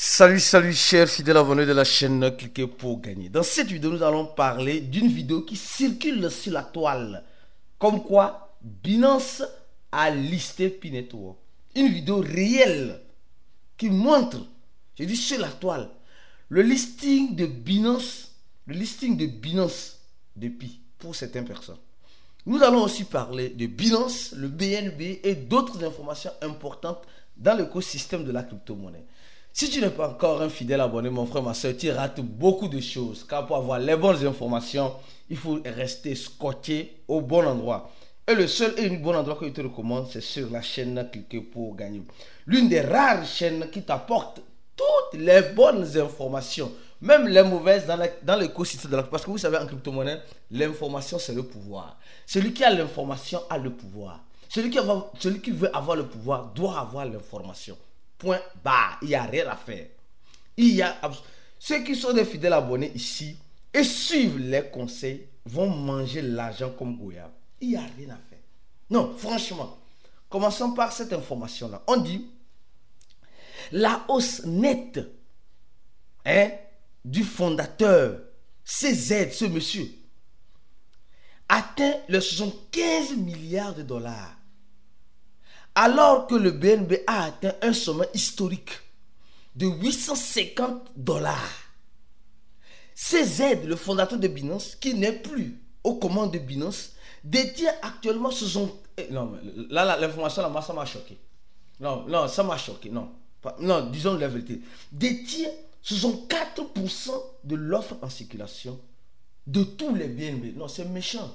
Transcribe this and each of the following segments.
Salut chers fidèles abonnés de la chaîne Cliquez pour gagner. Dans cette vidéo, nous allons parler d'une vidéo qui circule sur la toile. Comme quoi, Binance a listé P-Network. Une vidéo réelle qui montre, je dis sur la toile, le listing de Binance de Pi pour certaines personnes. Nous allons aussi parler de Binance, le BNB et d'autres informations importantes dans l'écosystème de la crypto-monnaie. Si tu n'es pas encore un fidèle abonné, mon frère, ma soeur, tu rates beaucoup de choses. Car pour avoir les bonnes informations, il faut rester scotché au bon endroit. Et le seul et unique bon endroit que je te recommande, c'est sur la chaîne Cliquez pour gagner. L'une des rares chaînes qui t'apporte toutes les bonnes informations, même les mauvaises dans l'écosystème de la... Parce que vous savez, en crypto-monnaie, l'information, c'est le pouvoir. Celui qui a l'information a le pouvoir. Celui qui veut avoir le pouvoir doit avoir l'information. Point barre. Il n'y a rien à faire. Ceux qui sont des fidèles abonnés ici et suivent les conseils vont manger l'argent comme Goya. Il n'y a rien à faire. Non, franchement. Commençons par cette information-là. On dit la hausse nette du fondateur CZ, ce monsieur, atteint les 75 milliards de dollars. Alors que le BNB a atteint un sommet historique de 850 dollars. CZ, le fondateur de Binance, qui n'est plus aux commandes de Binance, détient actuellement Non, là l'information, là, ça m'a choqué. Non, ça m'a choqué. Non, disons la vérité. Détient 64% de l'offre en circulation de tous les BNB. Non, c'est méchant.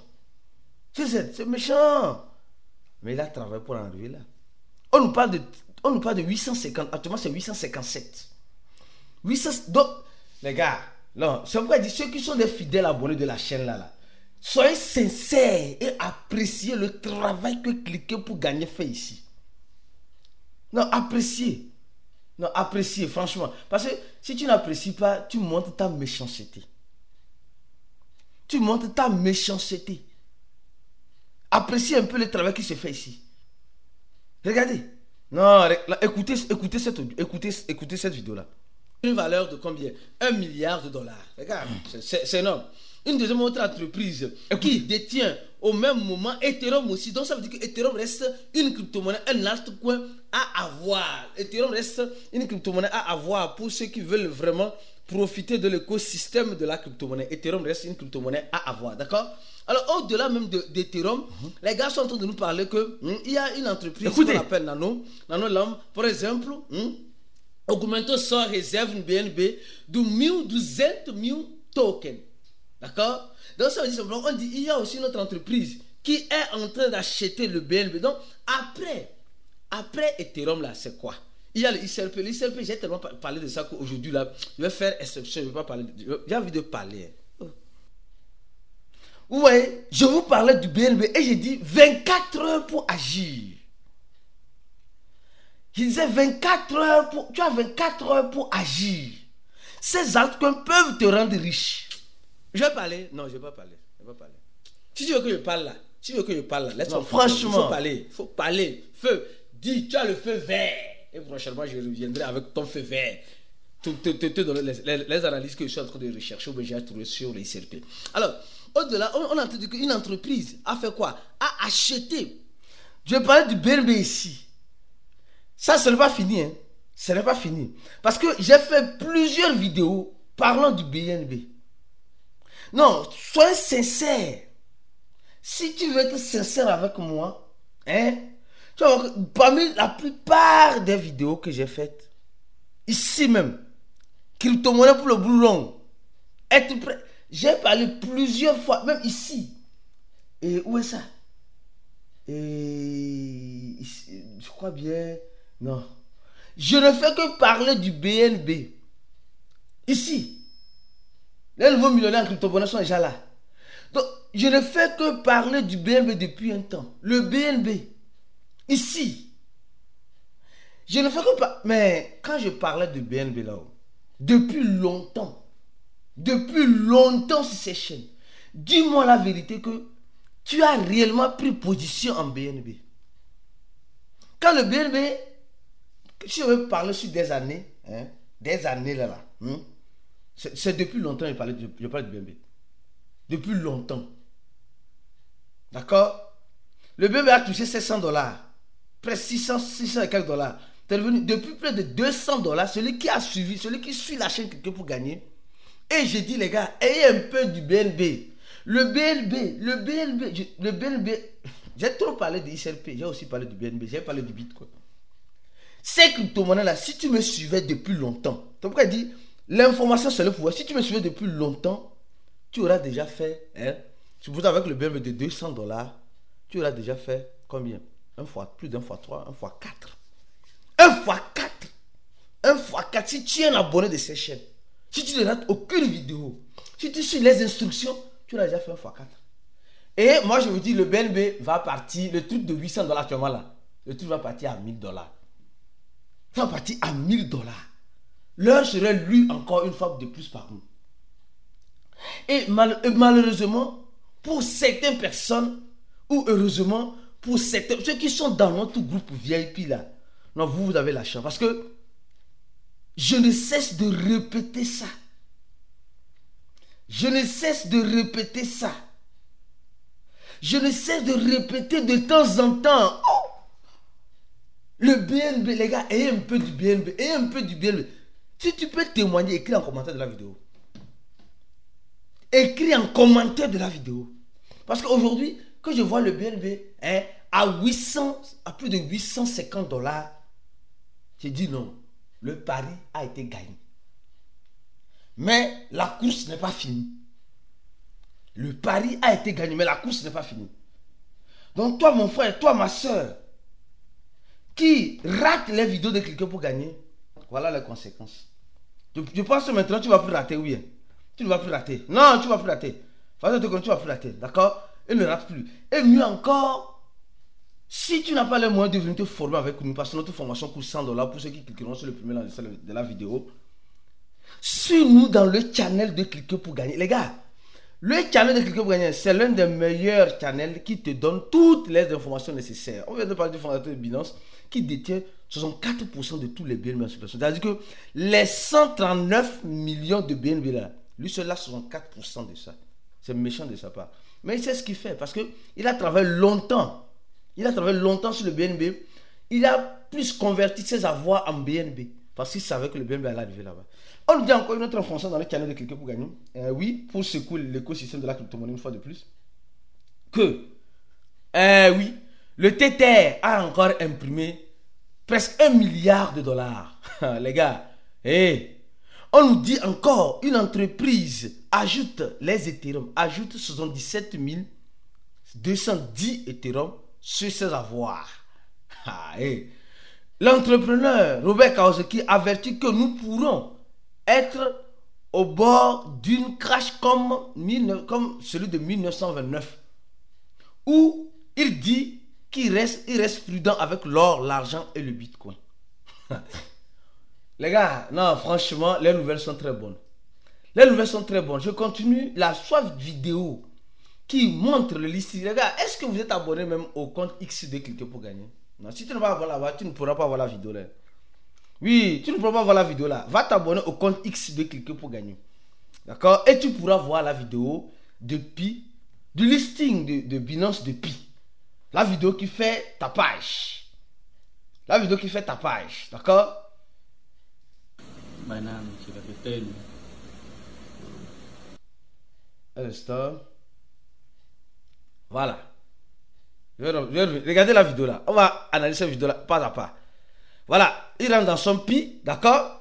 CZ, c'est méchant. Mais il a travaillé pour en arriver là. On nous parle de 850. Actuellement, c'est 857. Donc, les gars, c'est pourquoi je dis ceux qui sont des fidèles abonnés de la chaîne là, soyez sincères et appréciez le travail que Cliquez pour gagner fait ici. Non, appréciez. Non, appréciez, franchement. Parce que si tu n'apprécies pas, tu montres ta méchanceté. Tu montres ta méchanceté. Appréciez un peu le travail qui se fait ici. Regardez. Non, écoutez cette vidéo-là. Une valeur de combien? 1 milliard de dollars. Regarde, c'est énorme. Une deuxième autre entreprise qui détient au même moment Ethereum aussi. Donc ça veut dire que Ethereum reste une crypto-monnaie, un altcoin à avoir. Ethereum reste une crypto-monnaie à avoir pour ceux qui veulent vraiment profiter de l'écosystème de la crypto-monnaie. Ethereum reste une crypto-monnaie à avoir, d'accord? Alors, au-delà même d'Ethereum, les gars sont en train de nous parler que il y a une entreprise qu'on appelle Nano Lam, par exemple, augmentou sua réserve no BNB de 1.200 mil tokens. D'accord? Donc, ça veut dire simplement, on dit il y a aussi une autre entreprise qui est en train d'acheter le BNB. Donc, après Ethereum, là, c'est quoi? Il y a le ICLP. L'ICLP, j'ai tellement parlé de ça qu'aujourd'hui, là, je vais faire exception. Je vais pas parler. J'ai envie de parler. Vous voyez, je vous parlais du BNB et j'ai dit 24 heures pour agir. Je disais 24 heures pour... Tu as 24 heures pour agir. Ces altcoins peuvent te rendre riche. Je vais parler. Non, je ne vais pas parler. Si tu veux que je parle là, laisse-moi. Franchement. Il faut parler. Feu. Dis, tu as le feu vert. Et prochainement, je reviendrai avec ton feu vert. Te donner les analyses que je suis en train de rechercher ou que j'ai trouvé sur les ICLP. Alors, au-delà, on a entendu qu'une entreprise a fait quoi? A acheté. Je vais parler du BNB ici. Ça, ce n'est pas fini. Ce n'est pas fini. Parce que j'ai fait plusieurs vidéos parlant du BNB. Non, soyez sincère. Si tu veux être sincère avec moi, tu vas voir que parmi la plupart des vidéos que j'ai faites, ici même, crypto-monnaie pour le boulon, être prêt. J'ai parlé plusieurs fois, même ici. Et où est ça? Et je crois bien. Non. Je ne fais que parler du BNB. Ici. Les nouveaux millionnaires en crypto-monnaie sont déjà là. Donc, je ne fais que parler du BNB depuis un temps. Le BNB. Ici. Je ne fais que parler. Mais quand je parlais du BNB là-haut, depuis longtemps sur ces chaînes, dis-moi la vérité que tu as réellement pris position en BNB. Quand le BNB, si je veux parler sur des années, des années là. C'est depuis longtemps que je parle du BNB. Depuis longtemps. D'accord? Le BNB a touché $700. Presque 600 et quelques dollars. C'est devenu depuis près de $200. Celui qui a suivi, celui qui suit la chaîne Cliquez pour gagner. Et j'ai dit les gars, ayez un peu du BNB. Le BNB, j'ai trop parlé de XRP, j'ai aussi parlé du BNB, j'ai parlé du Bitcoin. Ces crypto-monnaies là, si tu me suivais depuis longtemps, c'est pourquoi il dit, l'information c'est le pouvoir. Si tu me suivais depuis longtemps, tu auras déjà fait, surtout avec le BNB de $200, tu auras déjà fait combien? Plus d'un fois 3, un fois 4. Un fois 4. Un fois 4. Si tu es un abonné de ces chaînes, si tu ne rates aucune vidéo, si tu suis les instructions, tu l'as déjà fait un fois 4. Et moi je vous dis, le BNB va partir, le truc de $800 actuellement là, le truc va partir à $1000. Ça va partir à $1000. L'heure serait lue encore une fois de plus par nous. Et malheureusement, pour certaines personnes, ou heureusement, pour certains, ceux qui sont dans notre groupe VIP là, non, vous avez la chance. Parce que je ne cesse de répéter ça. Je ne cesse de répéter ça. Je ne cesse de répéter de temps en temps. Oh! Le BNB, les gars, ayez un peu du BNB. Ayez un peu du BNB. Si tu peux témoigner, écris en commentaire de la vidéo. Écris en commentaire de la vidéo. Parce qu'aujourd'hui, quand je vois le BNB à plus de $850, j'ai dit non. Le pari a été gagné. Mais la course n'est pas finie. Le pari a été gagné, mais la course n'est pas finie. Donc toi, mon frère, toi, ma soeur, qui rate les vidéos de Cliquez pour gagner, voilà les conséquences. Je pense que maintenant, tu ne vas plus rater, oui. Tu ne vas plus rater. Non, tu ne vas plus rater. Tu ne vas plus rater, d'accord? Et ne rate plus. Et mieux encore, si tu n'as pas les moyens de venir te former avec nous, parce que notre formation coûte $100 pour ceux qui cliqueront sur le premier lien de la vidéo, suis-nous dans le channel de Cliquez pour gagner. Les gars, le channel de Cliquez pour gagner, c'est l'un des meilleurs channels qui te donne toutes les informations nécessaires. On vient de parler du fondateur de Binance qui détient 64% de tous les BNB en circulation. C'est-à-dire que les 139 millions de BNB là, lui seul a 64% de ça. C'est méchant de sa part. Mais il sait ce qu'il fait parce qu'il a travaillé longtemps. Il a travaillé longtemps sur le BNB. Il a plus converti ses avoirs en BNB parce qu'il savait que le BNB allait arriver là-bas. On nous dit encore une autre information dans le channel de Cliquez pour gagner. Oui, pour secouer l'écosystème de la crypto-monnaie une fois de plus. Oui, le Tether a encore imprimé presque $1 milliard. Les gars, on nous dit encore une entreprise ajoute les Ethereum, ajoute 77 210 Ethereum sur ses avoirs. L'entrepreneur Robert Kawasaki avertit que nous pourrons être au bord d'une crash comme celui de 1929, où il dit qu'il reste prudent avec l'or, l'argent et le bitcoin. Les gars, non, franchement, les nouvelles sont très bonnes. Les nouvelles sont très bonnes. Je continue la soif vidéo qui montre le listing. Les gars, est-ce que vous êtes abonné même au compte X de Cliquez pour gagner? Non, si tu ne vas pas voir là-bas, tu ne pourras pas voir la vidéo là. Oui, tu ne pourras pas voir la vidéo là. Va t'abonner au compte X de Cliquez pour gagner. D'accord? Et tu pourras voir la vidéo de Pi, du listing de Binance de Pi. La vidéo qui fait tapage. La vidéo qui fait tapage. D'accord? Voilà. Regardez la vidéo là. On va analyser la vidéo là pas à pas. Voilà. Il rentre dans son Pi. D'accord?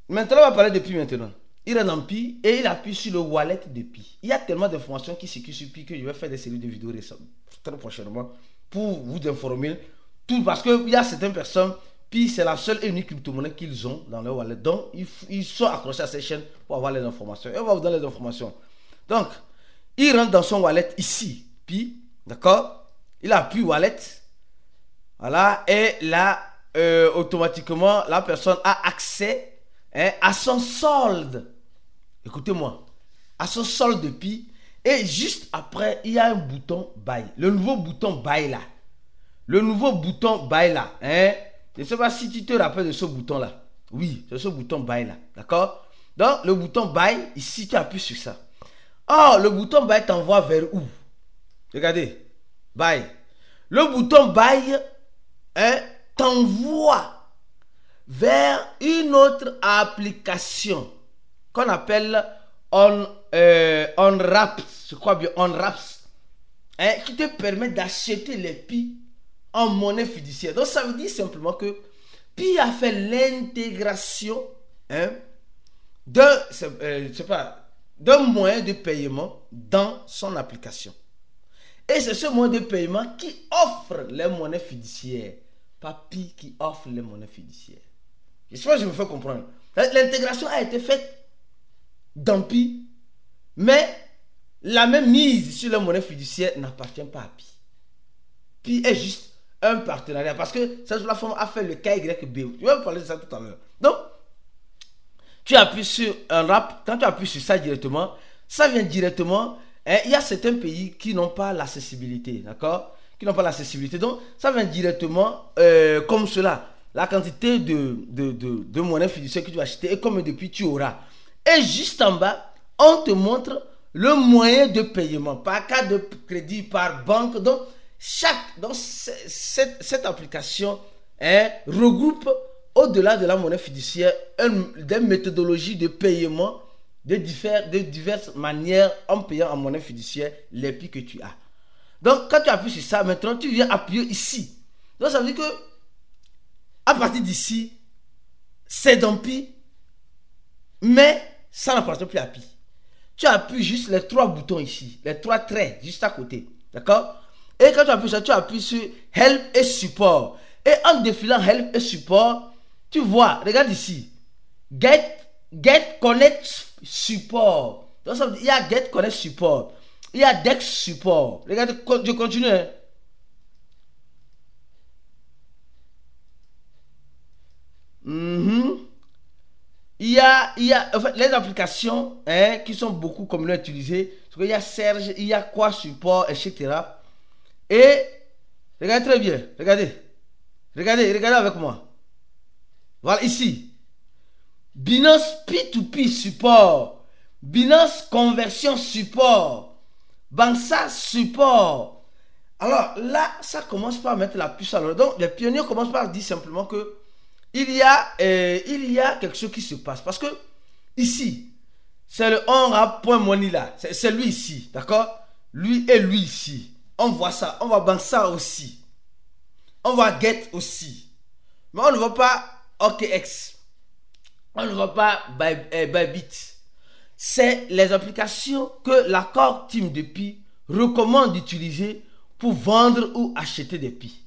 Maintenant, on va parler de Pi maintenant. Il rentre dans Pi et il appuie sur le wallet de Pi. Il y a tellement d'informations qui circulent sur Pi que je vais faire des séries de vidéos très prochainement pour vous informer. Tout parce qu'il y a certaines personnes. Pi, c'est la seule et unique crypto-monnaie qu'ils ont dans leur wallet. Donc, ils sont accrochés à ces chaînes pour avoir les informations. Et on va vous donner les informations. Donc, il rentre dans son wallet ici. Pi, d'accord? Il appuie wallet. Voilà. Et là, automatiquement, la personne a accès à son solde. Écoutez-moi. À son solde de Pi. Et juste après, il y a un bouton Buy. Le nouveau bouton Buy là. Le nouveau bouton Buy là. Je ne sais pas si tu te rappelles de ce bouton là. Oui, c'est ce bouton buy là. D'accord? Donc, le bouton buy, ici, tu appuies sur ça. Or, le bouton buy t'envoie vers où? Regardez. Buy. Le bouton buy t'envoie vers une autre application qu'on appelle OnRaps. Je crois bien OnRaps. Qui te permet d'acheter les Pi en monnaie fiduciaire. Donc, ça veut dire simplement que Pi a fait l'intégration d'un moyen de paiement dans son application. Et c'est ce moyen de paiement qui offre les monnaies fiduciaires. Pas Pi qui offre les monnaies fiduciaires. Je sais pas si je me fais comprendre. L'intégration a été faite dans Pi, mais la même mise sur les monnaies fiduciaires n'appartient pas à Pi. Pi est juste un partenariat parce que cette plateforme a fait le KYB. Je vais vous parler de ça tout à l'heure. Donc, tu appuies sur un rap. Quand tu appuies sur ça directement, ça vient directement. Il y a certains pays qui n'ont pas l'accessibilité, d'accord? Qui n'ont pas l'accessibilité. Donc, ça vient directement comme cela. La quantité de monnaie fiduciaire que tu vas acheter et combien de Pi tu auras. Et juste en bas, on te montre le moyen de paiement par carte de crédit, par banque. Donc, cette application regroupe au-delà de la monnaie fiduciaire des méthodologies de paiement de diverses manières en payant en monnaie fiduciaire les Pi que tu as. Donc, quand tu appuies sur ça, maintenant, tu viens appuyer ici. Donc, ça veut dire que à partir d'ici, c'est dans Pi, mais ça n'appartient plus à Pi. Tu appuies juste les trois boutons ici, les trois traits juste à côté. D'accord? Et quand tu appuies ça, tu appuies sur Help et Support. Et en défilant Help et Support, tu vois, regarde ici, Get Connect Support. Donc ça veut dire, il y a Get Connect Support. Il y a Dex Support. Regarde, je continue. Il y a en fait, les applications qui sont beaucoup communément utilisées. Il y a Serge, il y a quoi support, etc. Et regardez très bien. Regardez avec moi. Voilà ici. Binance P2P support. Binance Conversion support. Banxa support. Alors là, ça commence par mettre la puce à l'oreille. Donc les pionniers commencent par dire simplement que il y a quelque chose qui se passe. Parce que ici, c'est le onrap.money là. C'est lui ici. D'accord? Lui et lui ici. On voit ça. On voit Banxa aussi. On voit Get aussi. Mais on ne voit pas OKX. On ne voit pas Bybit. C'est les applications que l'accord Team de Pi recommande d'utiliser pour vendre ou acheter des Pi.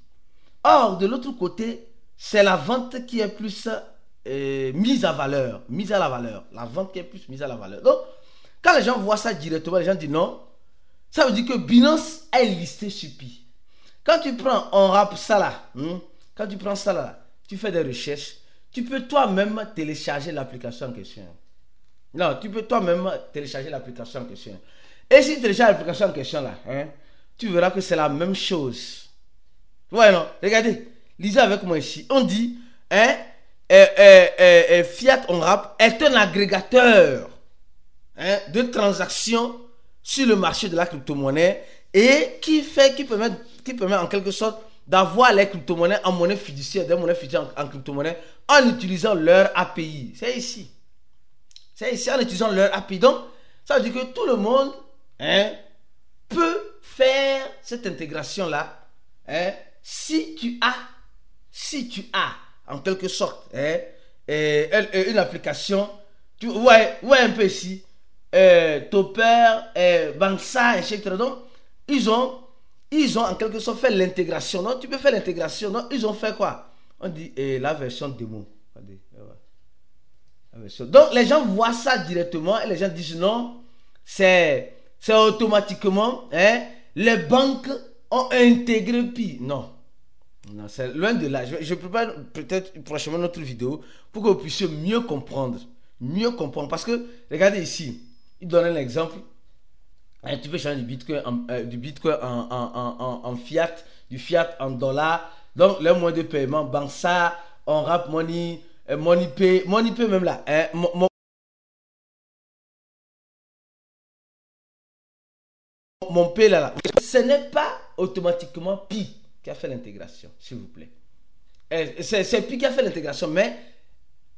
Or, de l'autre côté, c'est la vente qui est plus mise à valeur. Mise à la valeur. La vente qui est plus mise à la valeur. Donc, quand les gens voient ça directement, les gens disent non. Ça veut dire que Binance est listé sur Pi. Quand tu prends ça là, quand tu prends ça là, tu fais des recherches, tu peux toi-même télécharger l'application en question. Non, tu peux toi-même télécharger l'application en question. Et si tu télécharges l'application en question là, tu verras que c'est la même chose. Ouais, non, regardez, lisez avec moi ici. On dit, Fiat OnRap est un agrégateur de transactions sur le marché de la crypto-monnaie et qui permet en quelque sorte d'avoir les crypto-monnaies en monnaie fiduciaire, des monnaies fiduciaires en crypto-monnaie en utilisant leur API. C'est ici. C'est ici en utilisant leur API. Donc, ça veut dire que tout le monde peut faire cette intégration-là si tu as en quelque sorte une application. Ouais, un peu ici. Topper, Banxa, etc. Donc, ils ont en quelque sorte fait l'intégration. Donc, tu peux faire l'intégration. Donc, ils ont fait quoi? On dit la version démo. Donc, les gens voient ça directement et les gens disent non, c'est automatiquement, les banques ont intégré Pi. Non, c'est loin de là. Je prépare peut-être prochainement notre vidéo pour que vous puissiez mieux comprendre. Parce que, regardez ici, il donne un exemple. Tu peux changer du Bitcoin en fiat, du fiat en dollars. Donc, les moyens de paiement, Banxa, OnRap Money, Monipay même là. Mon P là. Ce n'est pas automatiquement Pi qui a fait l'intégration, s'il vous plaît. C'est Pi qui a fait l'intégration, mais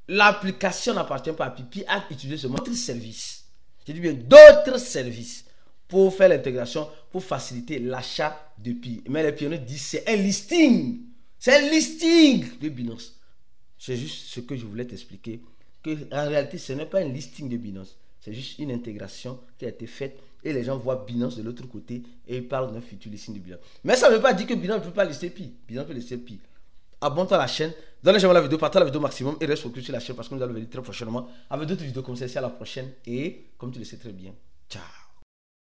l'application n'appartient pas à Pi. Pi a utilisé seulement d'autres services. Je dis bien d'autres services pour faire l'intégration, pour faciliter l'achat de Pi. Mais les pionniers disent c'est un listing. C'est un listing de Binance. C'est juste ce que je voulais t'expliquer. Que en réalité, ce n'est pas un listing de Binance. C'est juste une intégration qui a été faite et les gens voient Binance de l'autre côté et ils parlent d'un futur listing de Binance. Mais ça ne veut pas dire que Binance ne peut pas lister Pi. Binance peut lister Pi. Abonne-toi à la chaîne, donne j'aime la vidéo, partage la vidéo maximum et reste focus sur la chaîne parce que nous allons venir très prochainement avec d'autres vidéos comme celle-ci. À la prochaine et comme tu le sais très bien, ciao.